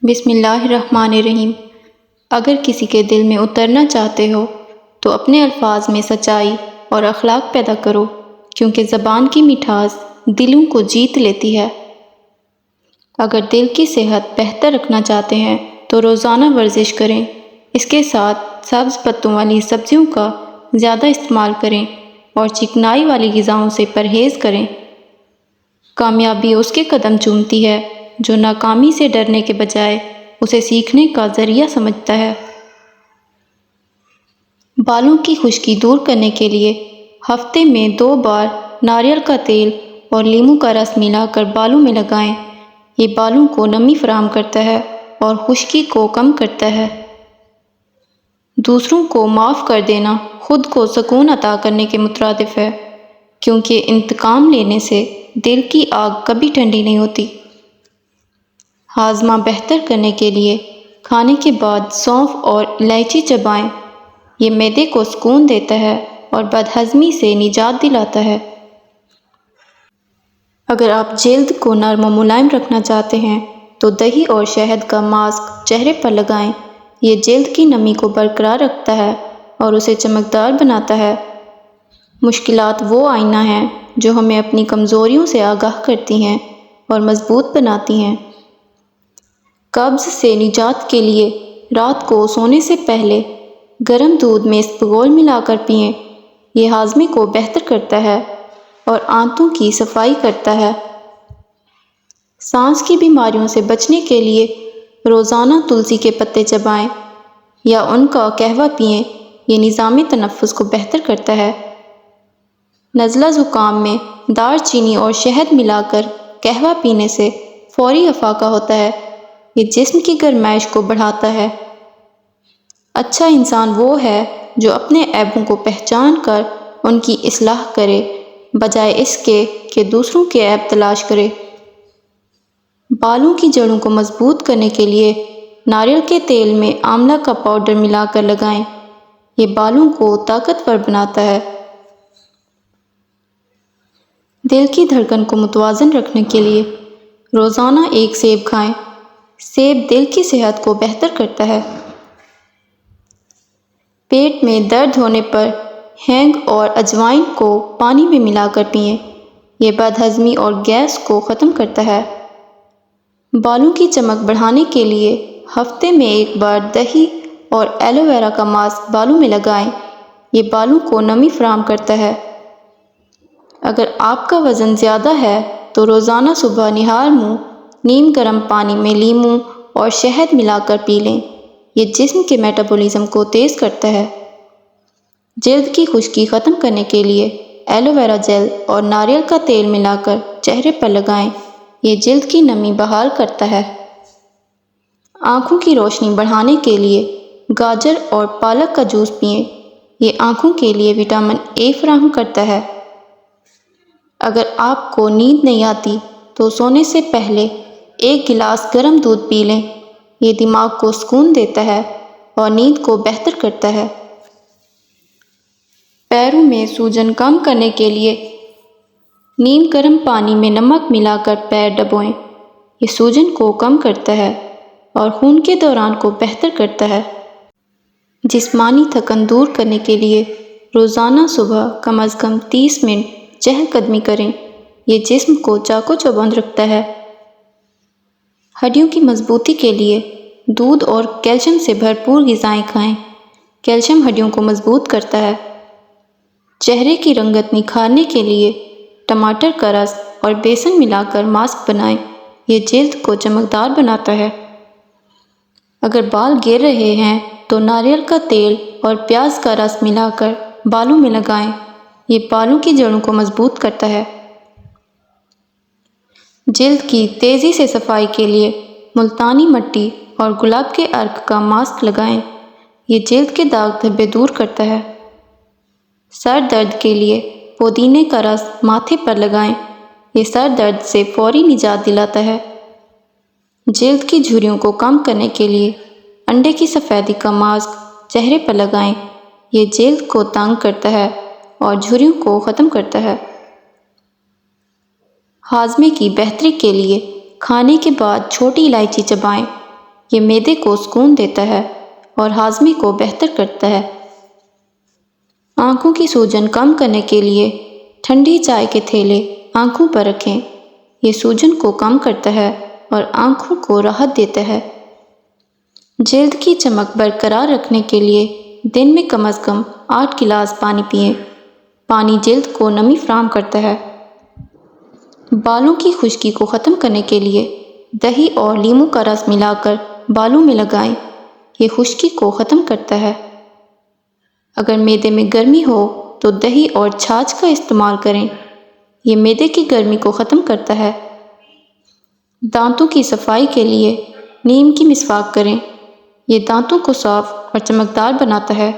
بسم اللہ الرحمن الرحیم۔ اگر کسی کے دل میں اترنا چاہتے ہو تو اپنے الفاظ میں سچائی اور اخلاق پیدا کرو، کیونکہ زبان کی مٹھاس دلوں کو جیت لیتی ہے۔ اگر دل کی صحت بہتر رکھنا چاہتے ہیں تو روزانہ ورزش کریں، اس کے ساتھ سبز پتوں والی سبزیوں کا زیادہ استعمال کریں اور چکنائی والی غذاؤں سے پرہیز کریں۔ کامیابی اس کے قدم چومتی ہے جو ناکامی سے ڈرنے کے بجائے اسے سیکھنے کا ذریعہ سمجھتا ہے۔ بالوں کی خشکی دور کرنے کے لیے ہفتے میں 2 بار ناریل کا تیل اور لیموں کا رس ملا کر بالوں میں لگائیں۔ یہ بالوں کو نمی فراہم کرتا ہے اور خشکی کو کم کرتا ہے۔ دوسروں کو معاف کر دینا خود کو سکون عطا کرنے کے مترادف ہے، کیونکہ انتقام لینے سے دل کی آگ کبھی ٹھنڈی نہیں ہوتی۔ ہاضمہ بہتر کرنے کے لیے کھانے کے بعد سونف اور الائچی چبائیں۔ یہ معدے کو سکون دیتا ہے اور بدہضمی سے نجات دلاتا ہے۔ اگر آپ جلد کو نرم و ملائم رکھنا چاہتے ہیں تو دہی اور شہد کا ماسک چہرے پر لگائیں۔ یہ جلد کی نمی کو برقرار رکھتا ہے اور اسے چمکدار بناتا ہے۔ مشکلات وہ آئینہ ہیں جو ہمیں اپنی کمزوریوں سے آگاہ کرتی ہیں اور مضبوط بناتی ہیں۔ قبض سے نجات کے لیے رات کو سونے سے پہلے گرم دودھ میں اسپغول ملا کر پئیں۔ یہ ہاضمے کو بہتر کرتا ہے اور آنتوں کی صفائی کرتا ہے۔ سانس کی بیماریوں سے بچنے کے لیے روزانہ تلسی کے پتے چبائیں یا ان کا قہوہ پئیں۔ یہ نظام تنفس کو بہتر کرتا ہے۔ نزلہ زکام میں دار چینی اور شہد ملا کر قہوہ پینے سے فوری افاقہ ہوتا ہے۔ یہ جسم کی گرمائش کو بڑھاتا ہے۔ اچھا انسان وہ ہے جو اپنے عیبوں کو پہچان کر ان کی اصلاح کرے، بجائے اس کے کہ دوسروں کے عیب تلاش کرے۔ بالوں کی جڑوں کو مضبوط کرنے کے لیے ناریل کے تیل میں آملہ کا پاؤڈر ملا کر لگائیں۔ یہ بالوں کو طاقتور بناتا ہے۔ دل کی دھڑکن کو متوازن رکھنے کے لیے روزانہ 1 سیب کھائیں۔ سیب دل کی صحت کو بہتر کرتا ہے۔ پیٹ میں درد ہونے پر ہینگ اور اجوائن کو پانی میں ملا کر پئیں۔ یہ بدہضمی اور گیس کو ختم کرتا ہے۔ بالوں کی چمک بڑھانے کے لیے ہفتے میں 1 بار دہی اور ایلو ویرا کا ماسک بالوں میں لگائیں۔ یہ بالوں کو نمی فراہم کرتا ہے۔ اگر آپ کا وزن زیادہ ہے تو روزانہ صبح نہار منہ نیم گرم پانی میں لیموں اور شہد ملا کر پی لیں۔ یہ جسم کے میٹابولزم کو تیز کرتا ہے۔ جلد کی خشکی ختم کرنے کے لیے ایلو ویرا جیل اور ناریل کا تیل ملا کر چہرے پر لگائیں۔ یہ جلد کی نمی بحال کرتا ہے۔ آنکھوں کی روشنی بڑھانے کے لیے گاجر اور پالک کا جوس پئیں۔ یہ آنکھوں کے لیے وٹامن اے فراہم کرتا ہے۔ اگر آپ کو نیند نہیں آتی تو سونے سے پہلے 1 گلاس گرم دودھ پی لیں۔ یہ دماغ کو سکون دیتا ہے اور نیند کو بہتر کرتا ہے۔ پیروں میں سوجن کم کرنے کے لیے نیم گرم پانی میں نمک ملا کر پیر ڈبوئیں۔ یہ سوجن کو کم کرتا ہے اور خون کے دوران کو بہتر کرتا ہے۔ جسمانی تھکن دور کرنے کے لیے روزانہ صبح کم از کم 30 منٹ چہل قدمی کریں۔ یہ جسم کو چاق و چوبند رکھتا ہے۔ ہڈیوں کی مضبوطی کے لیے دودھ اور کیلشیم سے بھرپور غذائیں کھائیں۔ کیلشیم ہڈیوں کو مضبوط کرتا ہے۔ چہرے کی رنگت نکھارنے کے لیے ٹماٹر کا رس اور بیسن ملا کر ماسک بنائیں۔ یہ جلد کو چمکدار بناتا ہے۔ اگر بال گر رہے ہیں تو ناریل کا تیل اور پیاز کا رس ملا کر بالوں میں لگائیں۔ یہ بالوں کی جڑوں کو مضبوط کرتا ہے۔ جلد کی تیزی سے صفائی کے لیے ملتانی مٹی اور گلاب کے عرق کا ماسک لگائیں۔ یہ جلد کے داغ دھبے دور کرتا ہے۔ سر درد کے لیے پودینے کا رس ماتھے پر لگائیں۔ یہ سر درد سے فوری نجات دلاتا ہے۔ جلد کی جھریوں کو کم کرنے کے لیے انڈے کی سفیدی کا ماسک چہرے پر لگائیں۔ یہ جلد کو تنگ کرتا ہے اور جھریوں کو ختم کرتا ہے۔ ہاضمے کی بہتری کے لیے کھانے کے بعد چھوٹی الائچی چبائیں۔ یہ معدے کو سکون دیتا ہے اور ہاضمے کو بہتر کرتا ہے۔ آنکھوں کی سوجن کم کرنے کے لیے ٹھنڈی چائے کے تھیلے آنکھوں پر رکھیں۔ یہ سوجن کو کم کرتا ہے اور آنکھوں کو راحت دیتا ہے۔ جلد کی چمک برقرار رکھنے کے لیے دن میں کم از کم 8 گلاس پانی پئیں۔ پانی جلد کو نمی فراہم کرتا ہے۔ بالوں کی خشکی کو ختم کرنے کے لیے دہی اور لیموں کا رس ملا کر بالوں میں لگائیں۔ یہ خشکی کو ختم کرتا ہے۔ اگر معدے میں گرمی ہو تو دہی اور چھاچھ کا استعمال کریں۔ یہ معدے کی گرمی کو ختم کرتا ہے۔ دانتوں کی صفائی کے لیے نیم کی مسواک کریں۔ یہ دانتوں کو صاف اور چمکدار بناتا ہے۔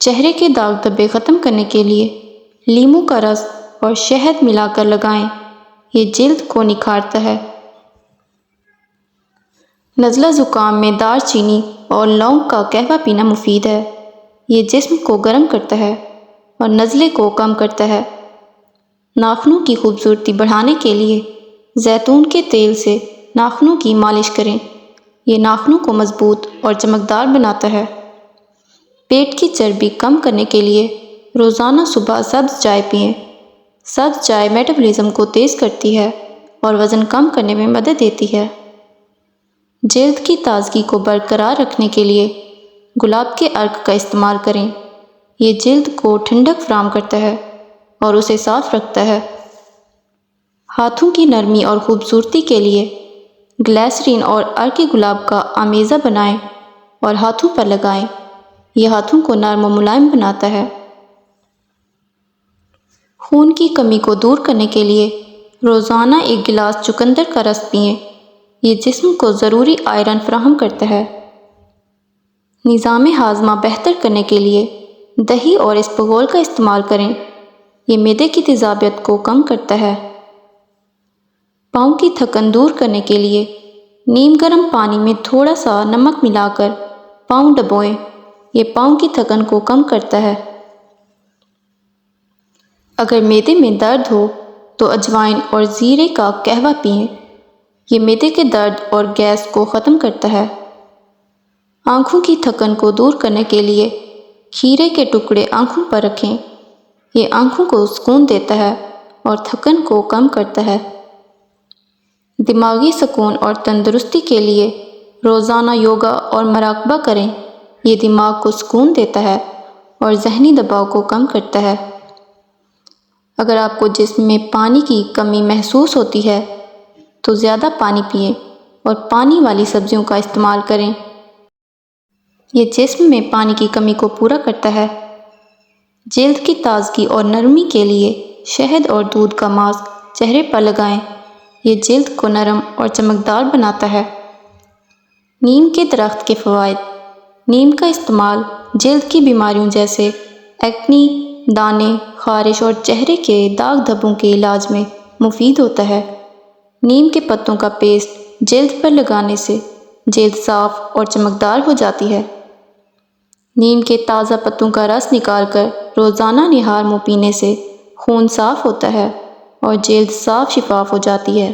چہرے کے داغ دھبے ختم کرنے کے لیے لیموں کا رس اور شہد ملا کر لگائیں۔ یہ جلد کو نکھارتا ہے۔ نزلہ زکام میں دار چینی اور لونگ کا قہوہ پینا مفید ہے۔ یہ جسم کو گرم کرتا ہے اور نزلے کو کم کرتا ہے۔ ناخنوں کی خوبصورتی بڑھانے کے لیے زیتون کے تیل سے ناخنوں کی مالش کریں۔ یہ ناخنوں کو مضبوط اور چمکدار بناتا ہے۔ پیٹ کی چربی کم کرنے کے لیے روزانہ صبح سبز چائے پئیں۔ سبز چائے میٹابولزم کو تیز کرتی ہے اور وزن کم کرنے میں مدد دیتی ہے۔ جلد کی تازگی کو برقرار رکھنے کے لیے گلاب کے عرق کا استعمال کریں۔ یہ جلد کو ٹھنڈک فراہم کرتا ہے اور اسے صاف رکھتا ہے۔ ہاتھوں کی نرمی اور خوبصورتی کے لیے گلیسرین اور عرق گلاب کا آمیزہ بنائیں اور ہاتھوں پر لگائیں۔ یہ ہاتھوں کو نرم و ملائم بناتا ہے۔ خون کی کمی کو دور کرنے کے لیے روزانہ 1 گلاس چقندر کا رس پئیں۔ یہ جسم کو ضروری آئرن فراہم کرتا ہے۔ نظام ہاضمہ بہتر کرنے کے لیے دہی اور اسپغول کا استعمال کریں۔ یہ معدے کی تیزابیت کو کم کرتا ہے۔ پاؤں کی تھکن دور کرنے کے لیے نیم گرم پانی میں تھوڑا سا نمک ملا کر پاؤں ڈبوئیں۔ یہ پاؤں کی تھکن کو کم کرتا ہے۔ اگر معدے میں درد ہو تو اجوائن اور زیرے کا قہوہ پئیں۔ یہ معدے کے درد اور گیس کو ختم کرتا ہے۔ آنکھوں کی تھکن کو دور کرنے کے لیے کھیرے کے ٹکڑے آنکھوں پر رکھیں۔ یہ آنکھوں کو سکون دیتا ہے اور تھکن کو کم کرتا ہے۔ دماغی سکون اور تندرستی کے لیے روزانہ یوگا اور مراقبہ کریں۔ یہ دماغ کو سکون دیتا ہے اور ذہنی دباؤ کو کم کرتا ہے۔ اگر آپ کو جسم میں پانی کی کمی محسوس ہوتی ہے تو زیادہ پانی پئیں اور پانی والی سبزیوں کا استعمال کریں۔ یہ جسم میں پانی کی کمی کو پورا کرتا ہے۔ جلد کی تازگی اور نرمی کے لیے شہد اور دودھ کا ماسک چہرے پر لگائیں۔ یہ جلد کو نرم اور چمکدار بناتا ہے۔ نیم کے درخت کے فوائد۔ نیم کا استعمال جلد کی بیماریوں جیسے ایکنی، دانے، خارش اور چہرے کے داغ دھبوں کے علاج میں مفید ہوتا ہے۔ نیم کے پتوں کا پیسٹ جلد پر لگانے سے جلد صاف اور چمکدار ہو جاتی ہے۔ نیم کے تازہ پتوں کا رس نکال کر روزانہ نہار منہ پینے سے خون صاف ہوتا ہے اور جلد صاف شفاف ہو جاتی ہے۔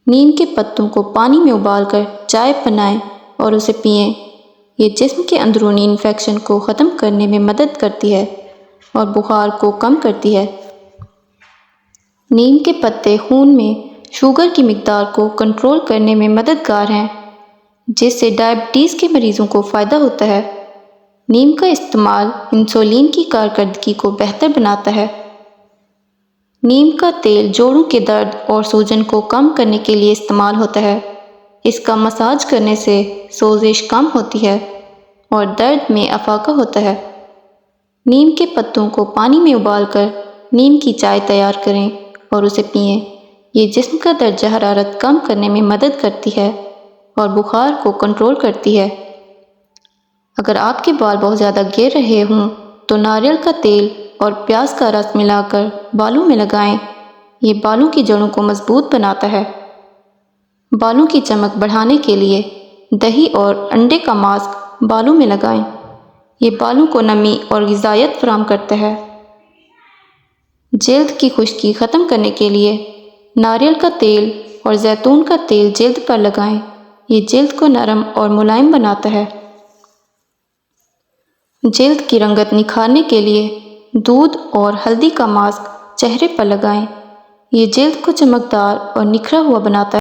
نیم کے پتوں کو پانی میں ابال کر چائے بنائیں اور اسے پئیں۔ یہ جسم کے اندرونی انفیکشن کو ختم کرنے میں مدد کرتی ہے اور بخار کو کم کرتی ہے۔ نیم کے پتے خون میں شوگر کی مقدار کو کنٹرول کرنے میں مددگار ہیں، جس سے ڈائبٹیز کے مریضوں کو فائدہ ہوتا ہے۔ نیم کا استعمال انسولین کی کارکردگی کو بہتر بناتا ہے۔ نیم کا تیل جوڑوں کے درد اور سوجن کو کم کرنے کے لیے استعمال ہوتا ہے۔ اس کا مساج کرنے سے سوزش کم ہوتی ہے اور درد میں افاقہ ہوتا ہے۔ نیم کے پتوں کو پانی میں ابال کر نیم کی چائے تیار کریں اور اسے پئیں۔ یہ جسم کا درجہ حرارت کم کرنے میں مدد کرتی ہے اور بخار کو کنٹرول کرتی ہے۔ اگر آپ کے بال بہت زیادہ گر رہے ہوں تو ناریل کا تیل اور پیاز کا رس ملا کر بالوں میں لگائیں۔ یہ بالوں کی جڑوں کو مضبوط بناتا ہے۔ بالوں کی چمک بڑھانے کے لیے دہی اور انڈے کا ماسک بالوں میں لگائیں۔ یہ بالوں کو نمی اور غذائیت فراہم کرتا ہے۔ جلد کی خشکی ختم کرنے کے لیے ناریل کا تیل اور زیتون کا تیل جلد پر لگائیں۔ یہ جلد کو نرم اور ملائم بناتا ہے۔ جلد کی رنگت نکھارنے کے لیے دودھ اور ہلدی کا ماسک چہرے پر لگائیں۔ یہ جلد کو چمکدار اور نکھرا ہوا بناتا ہے۔